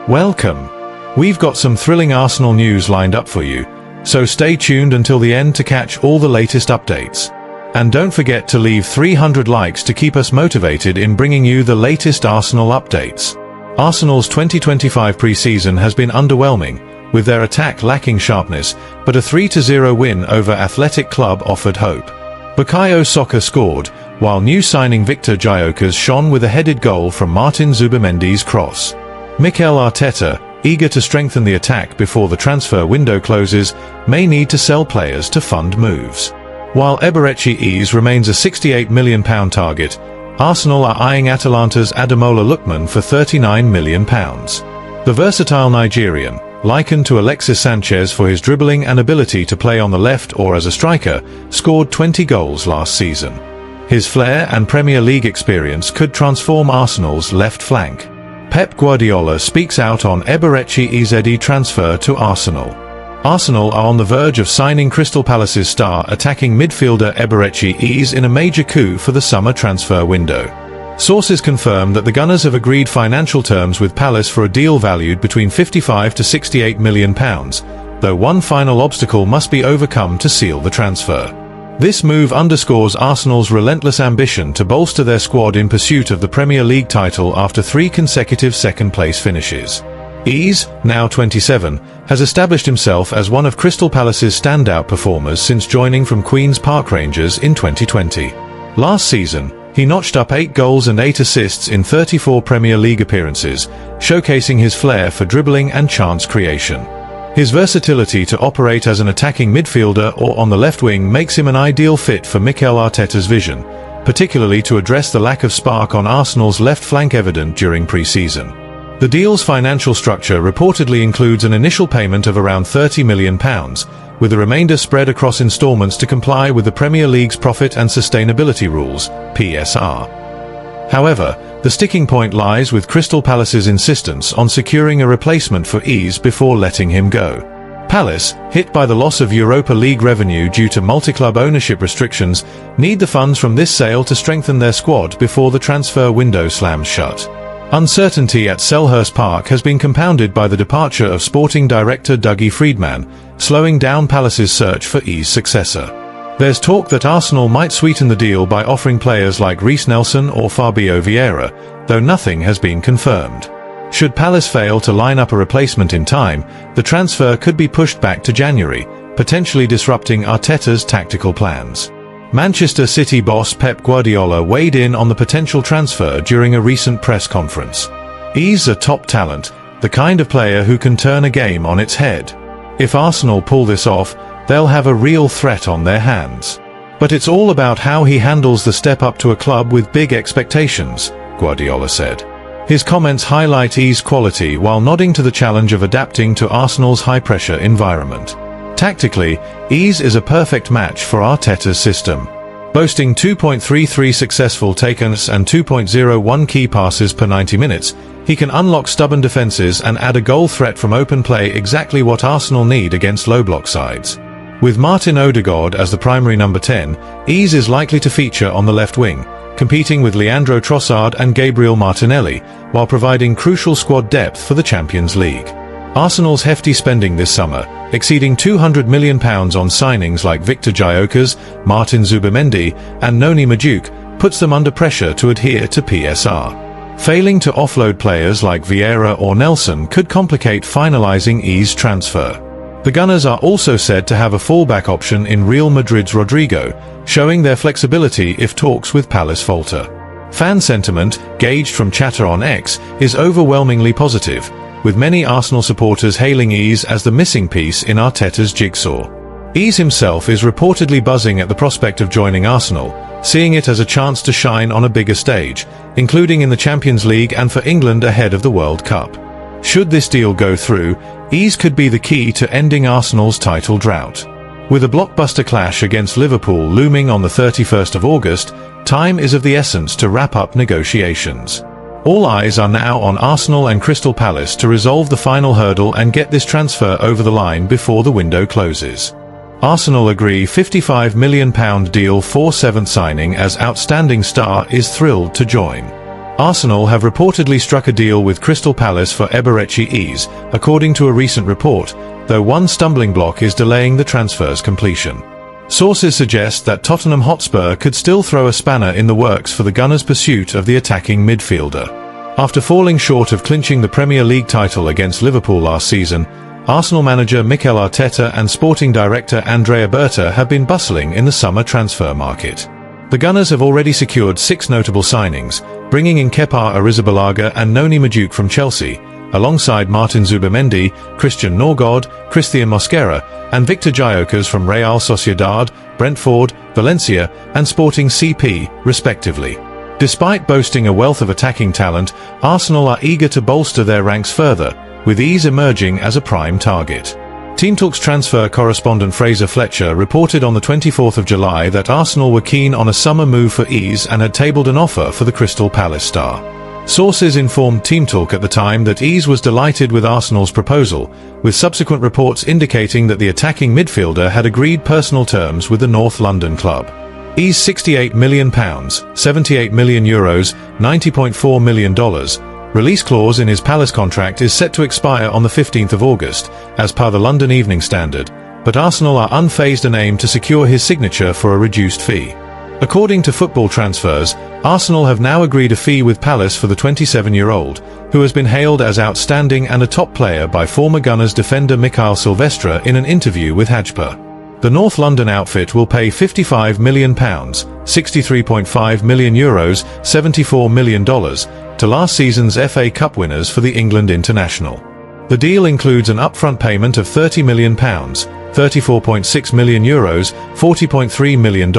Welcome. We've got some thrilling Arsenal news lined up for you, so stay tuned until the end to catch all the latest updates. And don't forget to leave 300 likes to keep us motivated in bringing you the latest Arsenal updates. Arsenal's 2025 pre-season has been underwhelming, with their attack lacking sharpness, but a 3-0 win over Athletic Club offered hope. Bukayo Saka scored, while new signing Victor Gyökeres shone with a headed goal from Martin Zubimendi's cross. Mikel Arteta, eager to strengthen the attack before the transfer window closes, may need to sell players to fund moves. While Eberechi Eze remains a £68 million target, Arsenal are eyeing Atalanta's Ademola Lookman for £39 million. The versatile Nigerian, likened to Alexis Sanchez for his dribbling and ability to play on the left or as a striker, scored 20 goals last season. His flair and Premier League experience could transform Arsenal's left flank. Pep Guardiola speaks out on Eberechi Eze transfer to Arsenal. Arsenal are on the verge of signing Crystal Palace's star attacking midfielder Eberechi Eze in a major coup for the summer transfer window. Sources confirm that the Gunners have agreed financial terms with Palace for a deal valued between £55 to £68 million, though one final obstacle must be overcome to seal the transfer. This move underscores Arsenal's relentless ambition to bolster their squad in pursuit of the Premier League title after 3 consecutive second-place finishes. Eze, now 27, has established himself as one of Crystal Palace's standout performers since joining from Queen's Park Rangers in 2020. Last season, he notched up 8 goals and 8 assists in 34 Premier League appearances, showcasing his flair for dribbling and chance creation. His versatility to operate as an attacking midfielder or on the left wing makes him an ideal fit for Mikel Arteta's vision, particularly to address the lack of spark on Arsenal's left flank evident during pre-season. The deal's financial structure reportedly includes an initial payment of around £30 million, with the remainder spread across installments to comply with the Premier League's Profit and Sustainability Rules, PSR. However, the sticking point lies with Crystal Palace's insistence on securing a replacement for Eze before letting him go. Palace, hit by the loss of Europa League revenue due to multi-club ownership restrictions, need the funds from this sale to strengthen their squad before the transfer window slams shut. Uncertainty at Selhurst Park has been compounded by the departure of sporting director Dougie Freedman, slowing down Palace's search for Eze's successor. There's talk that Arsenal might sweeten the deal by offering players like Reiss Nelson or Fabio Vieira, though nothing has been confirmed. Should Palace fail to line up a replacement in time, the transfer could be pushed back to January, potentially disrupting Arteta's tactical plans. Manchester City boss Pep Guardiola weighed in on the potential transfer during a recent press conference. Eze's a top talent, the kind of player who can turn a game on its head. If Arsenal pull this off, they'll have a real threat on their hands. But it's all about how he handles the step up to a club with big expectations, Guardiola said. His comments highlight Eze's quality while nodding to the challenge of adapting to Arsenal's high-pressure environment. Tactically, Eze is a perfect match for Arteta's system. Boasting 2.33 successful take-ons and 2.01 key passes per 90 minutes, he can unlock stubborn defenses and add a goal threat from open play, exactly what Arsenal need against low-block sides. With Martin Odegaard as the primary number 10, Eze is likely to feature on the left wing, competing with Leandro Trossard and Gabriel Martinelli, while providing crucial squad depth for the Champions League. Arsenal's hefty spending this summer, exceeding £200 million on signings like Victor Gyökeres, Martin Zubimendi, and Noni Madueke, puts them under pressure to adhere to PSR. Failing to offload players like Vieira or Nelson could complicate finalising Eze's transfer. The Gunners are also said to have a fallback option in Real Madrid's Rodrigo, showing their flexibility if talks with Palace falter. Fan sentiment, gauged from chatter on X, is overwhelmingly positive, with many Arsenal supporters hailing Eze as the missing piece in Arteta's jigsaw. Eze himself is reportedly buzzing at the prospect of joining Arsenal, seeing it as a chance to shine on a bigger stage, including in the Champions League and for England ahead of the World Cup. Should this deal go through, Eze could be the key to ending Arsenal's title drought. With a blockbuster clash against Liverpool looming on the 31st of August, time is of the essence to wrap up negotiations. All eyes are now on Arsenal and Crystal Palace to resolve the final hurdle and get this transfer over the line before the window closes. Arsenal agree £55 million deal for 7th signing as outstanding star is thrilled to join. Arsenal have reportedly struck a deal with Crystal Palace for Eberechi Eze, according to a recent report, though one stumbling block is delaying the transfer's completion. Sources suggest that Tottenham Hotspur could still throw a spanner in the works for the Gunners' pursuit of the attacking midfielder. After falling short of clinching the Premier League title against Liverpool last season, Arsenal manager Mikel Arteta and sporting director Andrea Berta have been bustling in the summer transfer market. The Gunners have already secured 6 notable signings, bringing in Kepa Arrizabalaga and Noni Madueke from Chelsea, alongside Martin Zubimendi, Christian Norgod, Christian Mosquera, and Victor Gyökeres from Real Sociedad, Brentford, Valencia, and Sporting CP, respectively. Despite boasting a wealth of attacking talent, Arsenal are eager to bolster their ranks further, with Eze emerging as a prime target. Team Talk's transfer correspondent Fraser Fletcher reported on the 24th of July that Arsenal were keen on a summer move for Eze and had tabled an offer for the Crystal Palace star. Sources informed Team Talk at the time that Eze was delighted with Arsenal's proposal, with subsequent reports indicating that the attacking midfielder had agreed personal terms with the North London club. Eze's £68 million, €78 million, $90.4 million release clause in his Palace contract is set to expire on the 15th of August, as per the London Evening Standard, but Arsenal are unfazed and aim to secure his signature for a reduced fee. According to Football Transfers, Arsenal have now agreed a fee with Palace for the 27-year-old, who has been hailed as outstanding and a top player by former Gunners defender Mikael Silvestre in an interview with Hajper. The North London outfit will pay £55 million, €63.5 million, $74 million, to last season's FA Cup winners for the England international. The deal includes an upfront payment of £30 million, €34.6 million, $40.3 million,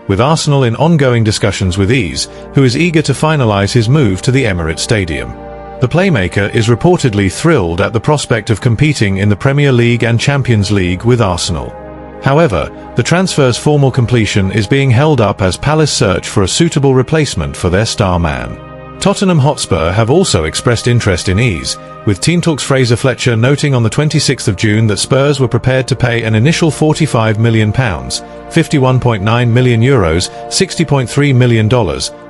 with Arsenal in ongoing discussions with Eze, who is eager to finalise his move to the Emirates Stadium. The playmaker is reportedly thrilled at the prospect of competing in the Premier League and Champions League with Arsenal. However, the transfer's formal completion is being held up as Palace search for a suitable replacement for their star man. Tottenham Hotspur have also expressed interest in Eze, with Team Talk's Fraser Fletcher noting on the 26th of June that Spurs were prepared to pay an initial £45 million, €51.9 million, $60.3 million,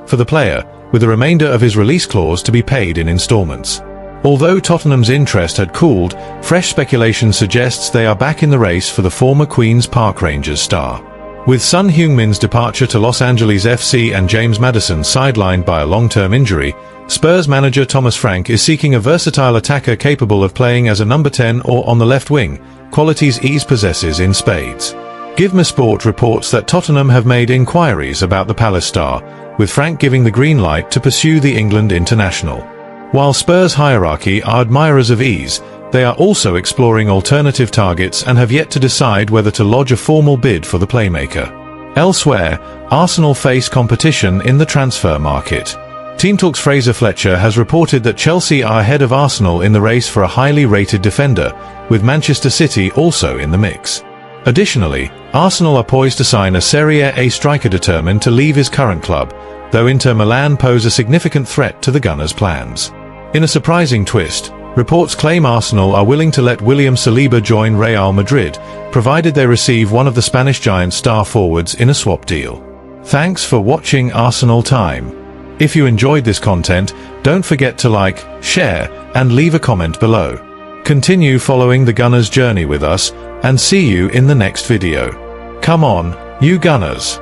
for the player, with the remainder of his release clause to be paid in instalments. Although Tottenham's interest had cooled, fresh speculation suggests they are back in the race for the former Queen's Park Rangers star. With Son Heung-min's departure to Los Angeles FC and James Maddison sidelined by a long-term injury, Spurs manager Thomas Frank is seeking a versatile attacker capable of playing as a number 10 or on the left wing, qualities Eze possesses in spades. Give Me Sport reports that Tottenham have made inquiries about the Palace star, with Frank giving the green light to pursue the England international. While Spurs hierarchy are admirers of Eze, they are also exploring alternative targets and have yet to decide whether to lodge a formal bid for the playmaker. Elsewhere, Arsenal face competition in the transfer market. Team Talk's Fraser Fletcher has reported that Chelsea are ahead of Arsenal in the race for a highly rated defender, with Manchester City also in the mix. Additionally, Arsenal are poised to sign a Serie A striker determined to leave his current club, though Inter Milan pose a significant threat to the Gunners' plans. In a surprising twist, reports claim Arsenal are willing to let William Saliba join Real Madrid, provided they receive one of the Spanish giant's star forwards in a swap deal. Thanks for watching Arsenal Time. If you enjoyed this content, don't forget to like, share, and leave a comment below. Continue following the Gunners' journey with us, and see you in the next video. Come on, you Gunners!